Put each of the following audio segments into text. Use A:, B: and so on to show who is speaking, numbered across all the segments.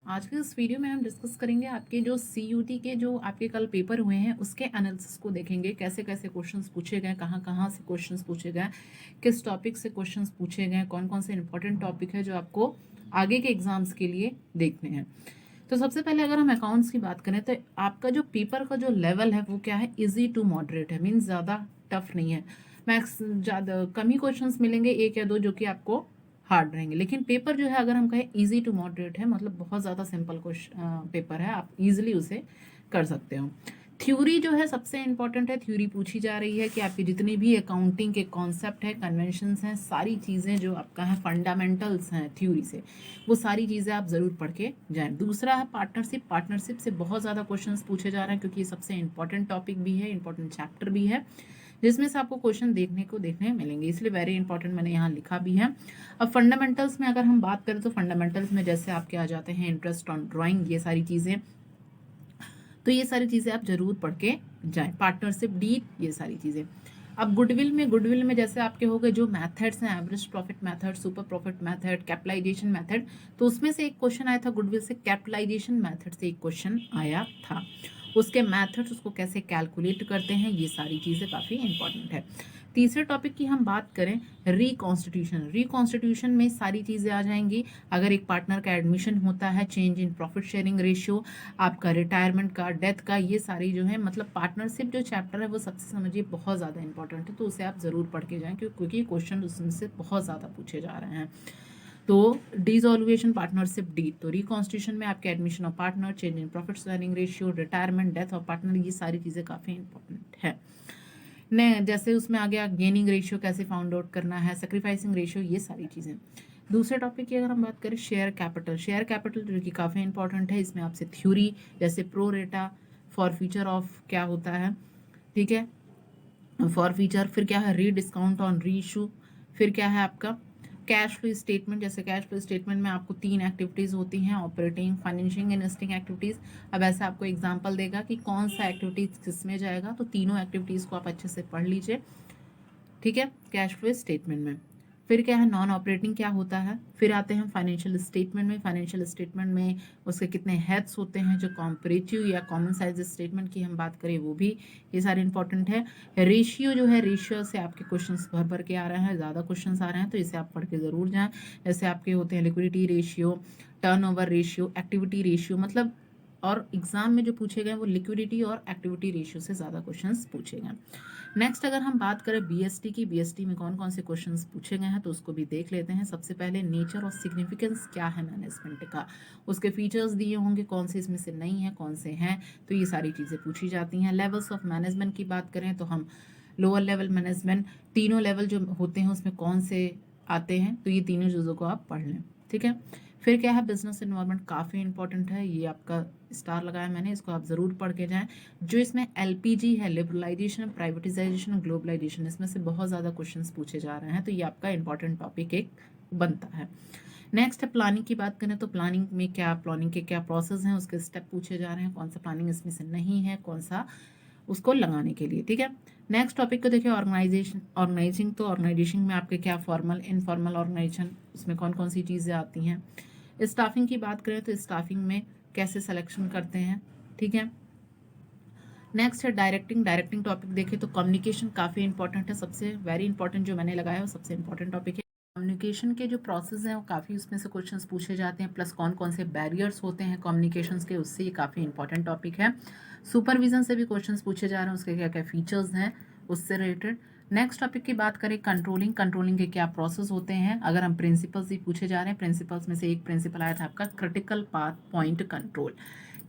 A: आज के इस वीडियो में हम डिस्कस करेंगे आपके जो सीयूटी के जो आपके कल पेपर हुए हैं उसके एनालिसिस को देखेंगे, कैसे कैसे क्वेश्चंस पूछे गए, कहाँ कहाँ से क्वेश्चंस पूछे गए, किस टॉपिक से क्वेश्चंस पूछे गए, कौन कौन से इंपॉर्टेंट टॉपिक है जो आपको आगे के एग्जाम्स के लिए देखने हैं। तो सबसे पहले अगर हम अकाउंट्स की बात करें तो आपका जो पेपर का जो लेवल है वो क्या है, इजी टू मॉडरेट है, मीन्स ज़्यादा टफ नहीं है। मैक्स ज़्यादा कम ही क्वेश्चंस मिलेंगे, एक या दो जो कि आपको हार्ड रहेंगे, लेकिन पेपर जो है अगर हम कहें इजी टू मॉडरेट है, मतलब बहुत ज़्यादा सिंपल क्वेश्चन पेपर है, आप इजीली उसे कर सकते हो। थ्योरी जो है सबसे इंपॉर्टेंट है, थ्योरी पूछी जा रही है कि आपकी जितनी भी अकाउंटिंग के कॉन्सेप्ट है, कन्वेंशंस हैं, सारी चीज़ें जो आपका है फंडामेंटल्स हैं थ्योरी से, वो सारी चीज़ें आप ज़रूर पढ़ के जाएँ। दूसरा है पार्टनरशिप, पार्टनरशिप से बहुत ज़्यादा क्वेश्चंस पूछे जा रहे हैं क्योंकि ये सबसे इंपॉर्टेंट टॉपिक भी है, इंपॉर्टेंट चैप्टर भी है, जिसमें से आपको क्वेश्चन देखने मिलेंगे, इसलिए वेरी इंपॉर्टेंट मैंने यहाँ लिखा भी है। अब फंडामेंटल्स में अगर हम बात करें तो फंडामेंटल्स में जैसे आपके आ जाते हैं इंटरेस्ट ऑन ड्राइंग, ये सारी चीज़ें, तो ये सारी चीज़ें आप जरूर पढ़ के जाएं। पार्टनरशिप डीड, ये सारी चीज़ें। अब गुडविल में जैसे आपके हो गए जो मैथड्स हैं, average profit method, super profit method, capitalisation method, तो उसमें से एक क्वेश्चन आया था गुडविल से, कैपिटलाइजेशन मेथड से एक क्वेश्चन आया था, उसके मेथड्स, उसको कैसे कैलकुलेट करते हैं, ये सारी चीज़ें काफ़ी इंपॉर्टेंट है। तीसरे टॉपिक की हम बात करें, रिकॉन्स्टिट्यूशन में सारी चीज़ें आ जाएंगी। अगर एक पार्टनर का एडमिशन होता है, change in profit sharing ratio, आपका रिटायरमेंट का, डेथ का, ये सारी जो है, मतलब पार्टनरशिप जो चैप्टर है वो सबसे समझिए बहुत ज़्यादा इंपॉर्टेंट है, तो उसे आप ज़रूर पढ़ के जाएं क्योंकि क्वेश्चन उसमें से बहुत ज़्यादा पूछे जा रहे हैं। तो डिसॉल्वेशन, पार्टनरशिप डीड, तो रिकॉन्स्टिट्यूशन में आपके admission of partner, change in profit sharing ratio, retirement, death of partner, ये सारी चीज़ें काफ़ी इंपॉर्टेंट है। ने जैसे उसमें आ गया गेनिंग रेशियो कैसे फाउंड आउट करना है, सेक्रीफाइसिंग रेशियो, ये सारी चीज़ें। दूसरे टॉपिक की अगर हम बात करें, शेयर कैपिटल जो कि काफ़ी इंपॉर्टेंट है, इसमें आपसे थ्योरी जैसे प्रो रेटा, फॉर फ्यूचर ऑफ क्या होता है, ठीक है, फॉर फीचर, फिर क्या है री डिस्काउंट ऑन री इशू, फिर क्या है आपका कैश फ्लो स्टेटमेंट, जैसे कैश फ्लो स्टेटमेंट में आपको 3 एक्टिविटीज़ होती हैं, ऑपरेटिंग, फाइनेंशिंग, इन्वेस्टिंग एक्टिविटीज़। अब ऐसे आपको एग्जांपल देगा कि कौन सा एक्टिविटीज़ किस में जाएगा, तो तीनों एक्टिविटीज़ को आप अच्छे से पढ़ लीजिए, ठीक है, कैश फ्लो स्टेटमेंट में। फिर क्या है नॉन ऑपरेटिंग क्या होता है, फिर आते हैं फाइनेंशियल स्टेटमेंट में, फाइनेंशियल स्टेटमेंट में उसके कितने हेड्स होते हैं, जो कॉम्परेटिव या कॉमन साइज स्टेटमेंट की हम बात करें वो भी, ये सारे इंपॉर्टेंट है। रेशियो जो है, रेशियो से आपके क्वेश्चंस भर भर के आ रहे हैं, ज़्यादा क्वेश्चंस आ रहे हैं, तो इसे आप पढ़ के ज़रूर जाएं। जैसे आपके होते हैं liquidity ratio, turnover ratio, activity ratio, मतलब और एग्जाम में जो पूछे गए वो लिक्विडिटी और एक्टिविटी रेशियो से ज़्यादा क्वेश्चंस पूछे गए। नेक्स्ट अगर हम बात करें बीएसटी की, बीएसटी में कौन कौन से क्वेश्चंस पूछे गए हैं तो उसको भी देख लेते हैं। सबसे पहले नेचर और सिग्निफिकेंस क्या है मैनेजमेंट का, उसके फीचर्स दिए होंगे, कौन से इसमें से नहीं है, कौन से हैं, तो ये सारी चीज़ें पूछी जाती हैं। लेवल्स ऑफ मैनेजमेंट की बात करें तो हम लोअर लेवल मैनेजमेंट, तीनों लेवल जो होते हैं उसमें कौन से आते हैं, तो ये तीनों चीज़ों को आप पढ़ लें, ठीक है। फिर क्या है बिजनेस इन्वायरमेंट, काफ़ी इंपॉर्टेंट है, ये आपका स्टार लगाया मैंने, इसको आप ज़रूर पढ़ के जाएं। जो इसमें एलपीजी है, लिबरलाइजेशन, प्राइवेटाइजेशन, ग्लोबलाइजेशन, इसमें से बहुत ज़्यादा क्वेश्चंस पूछे जा रहे हैं, तो ये आपका इंपॉर्टेंट टॉपिक एक बनता है। नेक्स्ट है प्लानिंग की बात करें तो प्लानिंग में क्या, प्लानिंग के क्या प्रोसेस हैं, उसके स्टेप पूछे जा रहे हैं, कौन सा प्लानिंग इसमें से नहीं है, कौन सा उसको लगाने के लिए, ठीक है। नेक्स्ट टॉपिक को देखिए ऑर्गेनाइजिंग, तो ऑर्गेनाइजेशन में आपके क्या फॉर्मल, इनफॉर्मल ऑर्गेनाइजेशन, उसमें कौन कौन सी चीज़ें आती हैं। स्टाफिंग की बात करें तो स्टाफिंग में कैसे सिलेक्शन करते हैं, ठीक है। नेक्स्ट है डायरेक्टिंग टॉपिक देखें तो कम्युनिकेशन काफ़ी इंपॉर्टेंट है, सबसे वेरी इंपॉर्टेंट जो मैंने लगाया है वो सबसे इंपॉर्टेंट टॉपिक है। कम्युनिकेशन के जो प्रोसेस हैं वो काफ़ी उसमें से क्वेश्चंस पूछे जाते हैं, प्लस कौन कौन से बैरियर्स होते हैं कम्युनिकेशंस के, उससे ये काफ़ी इंपॉर्टेंट टॉपिक है। सुपरविजन से भी क्वेश्चंस पूछे जा रहे हैं, उसके क्या क्या फीचर्स हैं उससे रिलेटेड। नेक्स्ट टॉपिक की बात करें कंट्रोलिंग के क्या प्रोसेस होते हैं, अगर हम प्रिंसिपल्स ही पूछे जा रहे हैं, प्रिंसिपल्स में से एक प्रिंसिपल आया था आपका क्रिटिकल पाथ पॉइंट कंट्रोल,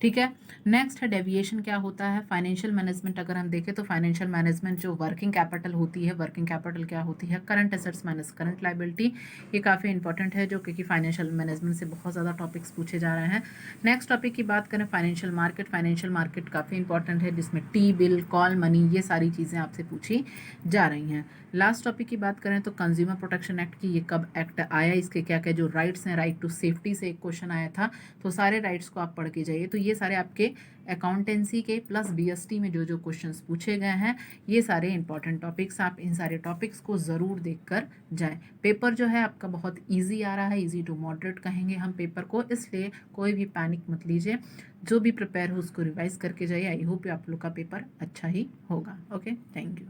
A: ठीक है। नेक्स्ट है डेविएशन क्या होता है, फाइनेंशियल मैनेजमेंट अगर हम देखें तो फाइनेंशियल मैनेजमेंट जो वर्किंग कैपिटल होती है, वर्किंग कैपिटल क्या होती है, current assets minus current liability, ये काफ़ी इंपॉर्टेंट है जो क्योंकि फाइनेंशियल मैनेजमेंट से बहुत ज़्यादा टॉपिक्स पूछे जा रहे हैं। नेक्स्ट टॉपिक की बात करें फाइनेंशियल मार्केट काफ़ी इंपॉर्टेंट है, जिसमें टी बिल, कॉल मनी, ये सारी चीज़ें आपसे पूछी जा रही हैं। लास्ट टॉपिक की बात करें तो कंज्यूमर प्रोटेक्शन एक्ट की, ये कब एक्ट आया, इसके क्या क्या जो राइट्स हैं, राइट टू सेफ्टी से एक क्वेश्चन आया था, तो सारे राइट्स को आप पढ़ के जाइए। तो ये ये सारे आपके अकाउंटेंसी के प्लस बीएसटी में जो जो क्वेश्चंस पूछे गए हैं, ये सारे इंपॉर्टेंट टॉपिक्स, आप इन सारे टॉपिक्स को ज़रूर देख कर जाएँ। पेपर जो है आपका बहुत ईजी आ रहा है, ईजी टू मॉडरेट कहेंगे हम पेपर को, इसलिए कोई भी पैनिक मत लीजिए। जो भी प्रिपेयर हो उसको रिवाइज करके जाइए। आई होप आप लोग का पेपर अच्छा ही होगा। Okay, thank you.